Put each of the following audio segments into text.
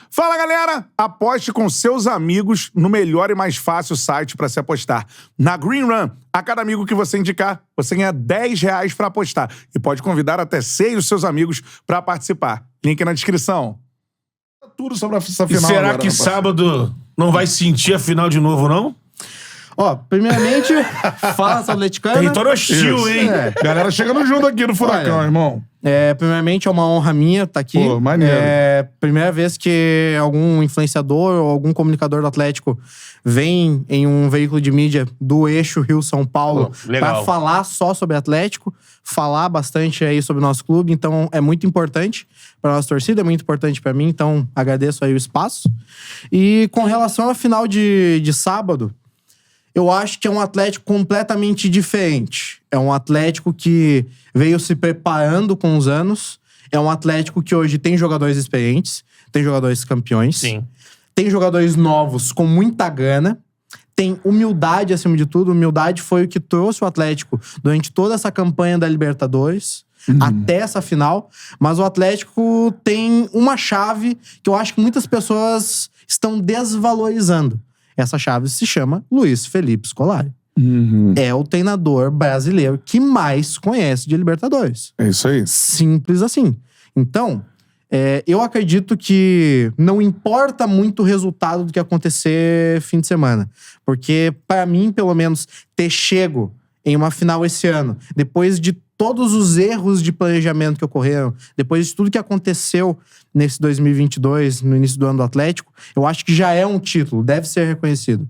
Fala, galera! Aposte com seus amigos no melhor e mais fácil site para se apostar. Na Green Run, a cada amigo que você indicar, você ganha R$10 para apostar e pode convidar até 6 dos seus amigos para participar. Link na descrição. Tudo sobre essa final. E será agora, que sábado não vai sentir a final de novo, não? Ó, primeiramente, fala atleticana. Território hostil, Isso. hein? Galera chegando junto aqui no Furacão, irmão. Primeiramente, é uma honra minha estar aqui. Pô, maneiro. Primeira vez que algum influenciador ou algum comunicador do Atlético vem em um veículo de mídia do eixo Rio-São Paulo para falar só sobre Atlético, falar bastante aí sobre o nosso clube. Então, é muito importante para nossa torcida, é muito importante para mim. Então, agradeço aí o espaço. E com relação à final de sábado, eu acho que é um Atlético completamente diferente. É um Atlético que veio se preparando com os anos. É um Atlético que hoje tem jogadores experientes, tem jogadores campeões. Sim. Tem jogadores novos com muita gana. Tem humildade acima de tudo. Humildade foi o que trouxe o Atlético durante toda essa campanha da Libertadores. Até essa final. Mas o Atlético tem uma chave que eu acho que muitas pessoas estão desvalorizando. Essa chave se chama Luiz Felipe Scolari. É o treinador brasileiro que mais conhece de Libertadores. É isso aí. Simples assim. Então, eu acredito que não importa muito o resultado do que acontecer fim de semana. Porque, para mim, pelo menos, ter chego em uma final esse ano, depois de todos os erros de planejamento que ocorreram, depois de tudo que aconteceu nesse 2022, no início do ano do Atlético, eu acho que já é um título, deve ser reconhecido.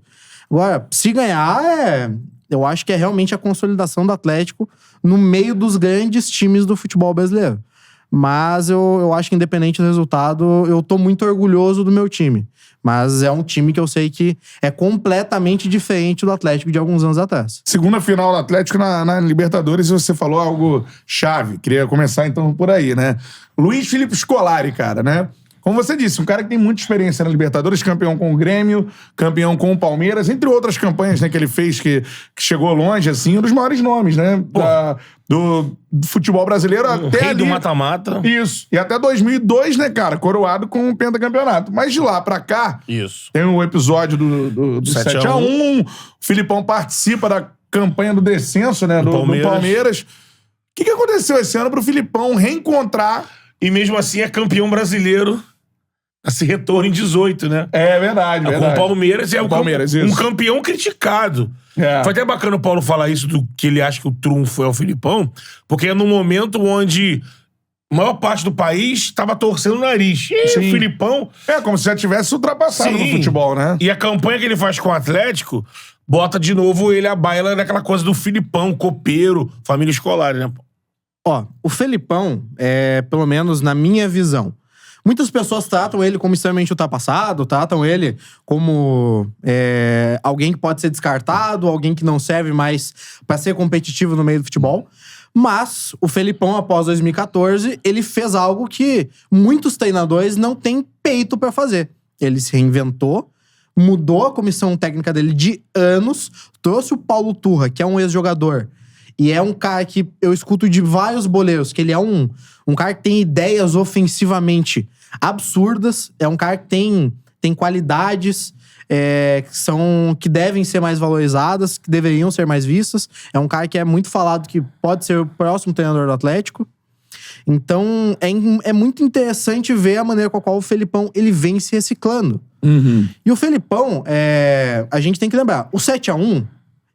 Agora, se ganhar, eu acho que é realmente a consolidação do Atlético no meio dos grandes times do futebol brasileiro. Mas eu acho que, independente do resultado, eu tô muito orgulhoso do meu time. Mas é um time que eu sei que é completamente diferente do Atlético de alguns anos atrás. Segunda final do Atlético na Libertadores, você falou algo chave. Queria começar, então, por aí, né? Luiz Felipe Scolari, cara, né? Como você disse, um cara que tem muita experiência na Libertadores, campeão com o Grêmio, campeão com o Palmeiras, entre outras campanhas, né, que ele fez que chegou longe, assim, um dos maiores nomes, né? Do futebol brasileiro até rei ali. do mata-mata. Isso. E até 2002, né, cara? Coroado com o pentacampeonato. Mas de lá pra cá, Isso. tem um episódio do 7-1. O Filipão participa da campanha do descenso, né? Do Palmeiras. O que aconteceu esse ano pro Filipão reencontrar? E mesmo assim é campeão brasileiro esse retorno em 18, né? É verdade, Com o Palmeiras é um campeão criticado. Foi até bacana o Paulo falar isso, do que ele acha que o trunfo é o Filipão, porque é num momento onde a maior parte do país estava torcendo o nariz. E o Filipão... como se já tivesse ultrapassado no futebol, né? E a campanha que ele faz com o Atlético bota de novo ele à baila daquela coisa do Filipão, copeiro, família escolar, né? Ó, o Felipão, pelo menos na minha visão, muitas pessoas tratam ele como extremamente ultrapassado, tratam ele como alguém que pode ser descartado, alguém que não serve mais para ser competitivo no meio do futebol. Mas o Felipão, após 2014, ele fez algo que muitos treinadores não têm peito para fazer. Ele se reinventou, mudou a comissão técnica dele de anos, trouxe o Paulo Turra, que é um ex-jogador, e é um cara que eu escuto de vários boleiros, que ele é um cara que tem ideias ofensivamente absurdas, é um cara que tem qualidades que devem ser mais valorizadas, que deveriam ser mais vistas. É um cara que é muito falado que pode ser o próximo treinador do Atlético. Então, é muito interessante ver a maneira com a qual o Felipão ele vem se reciclando. E o Felipão, a gente tem que lembrar, o 7-1,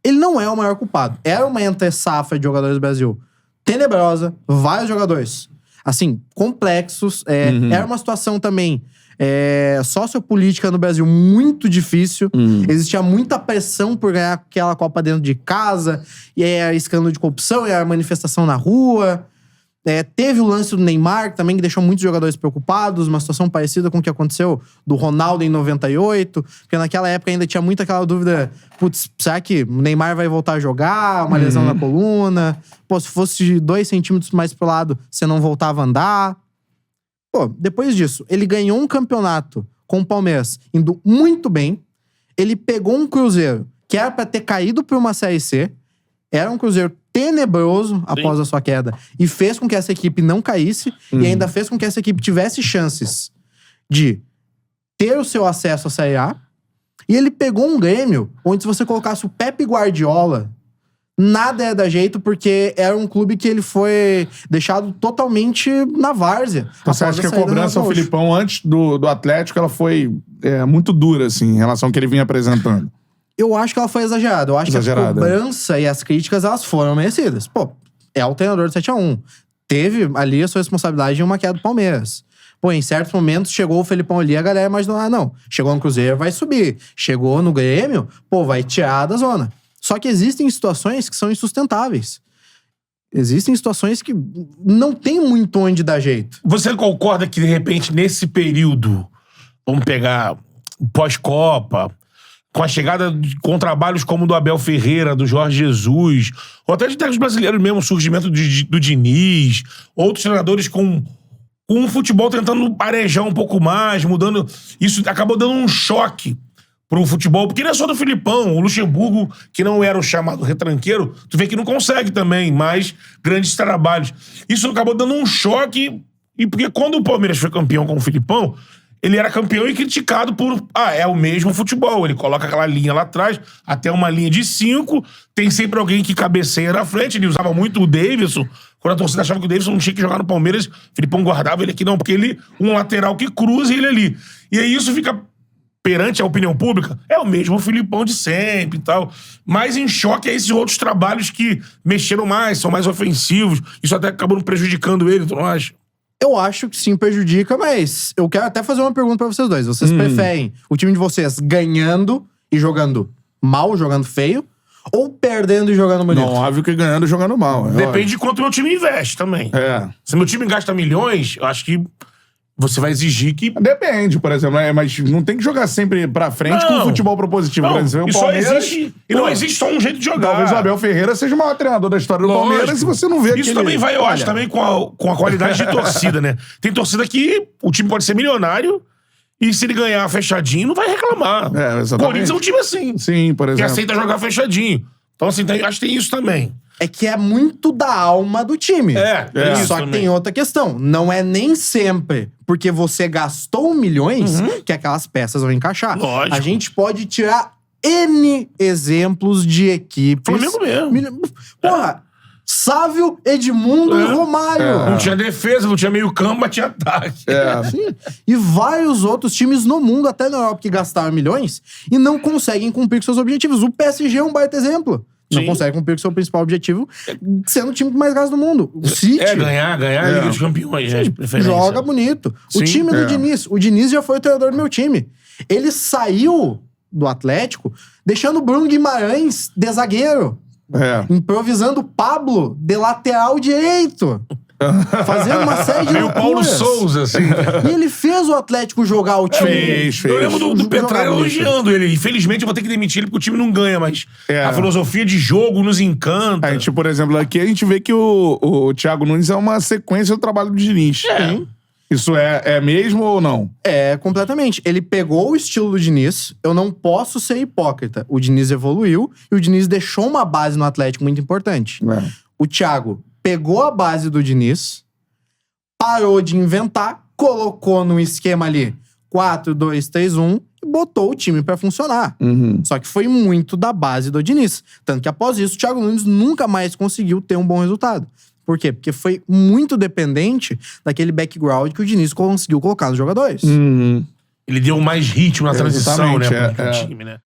ele não é o maior culpado. Era uma entre-safra de jogadores do Brasil tenebrosa, vários jogadores, assim, complexos. Era uma situação também sociopolítica no Brasil muito difícil. Existia muita pressão por ganhar aquela Copa dentro de casa, e aí era escândalo de corrupção, e era manifestação na rua. Teve o lance do Neymar, também, que deixou muitos jogadores preocupados, uma situação parecida com o que aconteceu do Ronaldo em 98, porque naquela época ainda tinha muito aquela dúvida, putz, será que o Neymar vai voltar a jogar? Uma lesão na coluna? Pô, se fosse 2 centímetros mais pro lado, você não voltava a andar? Pô, depois disso, ele ganhou um campeonato com o Palmeiras, indo muito bem. Ele pegou um Cruzeiro que era pra ter caído pra uma Série C, era um Cruzeiro tenebroso após a sua queda, e fez com que essa equipe não caísse, e ainda fez com que essa equipe tivesse chances de ter o seu acesso à Série A. E ele pegou um Grêmio onde se você colocasse o Pepe Guardiola, nada ia dar jeito, porque era um clube que ele foi deixado totalmente na várzea. Então, você acha que a cobrança ao Filipão antes do Atlético, ela foi muito dura, assim, em relação ao que ele vinha apresentando? Eu acho que ela foi exagerada. Eu acho que a cobrança e as críticas, elas foram merecidas. Pô, é o treinador do 7-1. Teve ali a sua responsabilidade em uma queda do Palmeiras. Pô, em certos momentos chegou o Felipão ali, a galera imaginou, não, chegou no Cruzeiro, vai subir. Chegou no Grêmio, pô, vai tirar da zona. Só que existem situações que são insustentáveis. Existem situações que não tem muito onde dar jeito. Você concorda que, de repente, nesse período, vamos pegar pós-Copa, com a chegada com trabalhos como o do Abel Ferreira, do Jorge Jesus, ou até de técnicos brasileiros mesmo, o surgimento do Diniz, outros treinadores com um futebol tentando arejar um pouco mais, mudando... Isso acabou dando um choque pro futebol, porque não é só do Filipão, o Luxemburgo, que não era o chamado retranqueiro, tu vê que não consegue também mais grandes trabalhos. Isso acabou dando um choque, e porque quando o Palmeiras foi campeão com o Filipão, ele era campeão e criticado por... é o mesmo futebol. Ele coloca aquela linha lá atrás, até uma linha de 5, tem sempre alguém que cabeceia na frente. Ele usava muito o Davidson. Quando a torcida achava que o Davidson não tinha que jogar no Palmeiras, o Filipão guardava ele aqui, não, porque ele, um lateral que cruza e ele ali. E aí isso fica, perante a opinião pública, é o mesmo Filipão de sempre e tal. Mas em choque é esses outros trabalhos que mexeram mais, são mais ofensivos. Isso até acabou prejudicando ele, tu não acha? Eu acho que sim, prejudica, mas eu quero até fazer uma pergunta pra vocês dois. Vocês preferem o time de vocês ganhando e jogando mal, jogando feio, ou perdendo e jogando bonito? Não, óbvio que ganhando e jogando mal. Depende de quanto meu time investe também. Se meu time gasta milhões, eu acho que você vai exigir que... Depende, por exemplo, mas não tem que jogar sempre pra frente com futebol propositivo. Não, por exemplo, e o Palmeiras, só existe... E não existe só um jeito de jogar. Talvez o Abel Ferreira seja o maior treinador da história do Palmeiras e você não vê Isso também vai, eu acho, também com a qualidade de torcida, né? Tem torcida que o time pode ser milionário e se ele ganhar fechadinho, não vai reclamar. Exatamente. O Corinthians é um time assim. Sim, por exemplo. Que aceita jogar fechadinho. Então, assim, acho que tem isso também. É que é muito da alma do time. Só que tem outra questão. Não é nem sempre porque você gastou milhões que aquelas peças vão encaixar. Lógico. A gente pode tirar N exemplos de equipes. Flamengo mesmo. Porra, Sávio, Edmundo e Romário. Não tinha defesa, não tinha meio campo, mas tinha ataque. Sim. E vários outros times no mundo, até na Europa, que gastaram milhões e não conseguem cumprir com seus objetivos. O PSG é um baita exemplo. Não consegue cumprir com o seu principal objetivo, sendo o time que mais gasta do mundo. O City... ganhar a Liga dos Campeões, de preferência. Joga bonito. Sim, o time do Diniz. O Diniz já foi o treinador do meu time. Ele saiu do Atlético deixando o Bruno Guimarães de zagueiro. Improvisando o Pablo de lateral direito. Fazendo uma série de loucuras. E o Paulo Souza, assim. E ele fez o Atlético jogar o time. Fez. Eu lembro do Petralha elogiando ele. Infelizmente, eu vou ter que demitir ele porque o time não ganha, mas a filosofia de jogo nos encanta. A gente, por exemplo, aqui a gente vê que o Thiago Nunes é uma sequência do trabalho do Diniz. Isso é mesmo ou não? É, completamente. Ele pegou o estilo do Diniz. Eu não posso ser hipócrita. O Diniz evoluiu e o Diniz deixou uma base no Atlético muito importante. O Thiago pegou a base do Diniz, parou de inventar, colocou num esquema ali 4-2-3-1 e botou o time pra funcionar. Só que foi muito da base do Diniz. Tanto que após isso, o Thiago Nunes nunca mais conseguiu ter um bom resultado. Por quê? Porque foi muito dependente daquele background que o Diniz conseguiu colocar nos jogadores. Ele deu mais ritmo na transição, né? Pro time, né?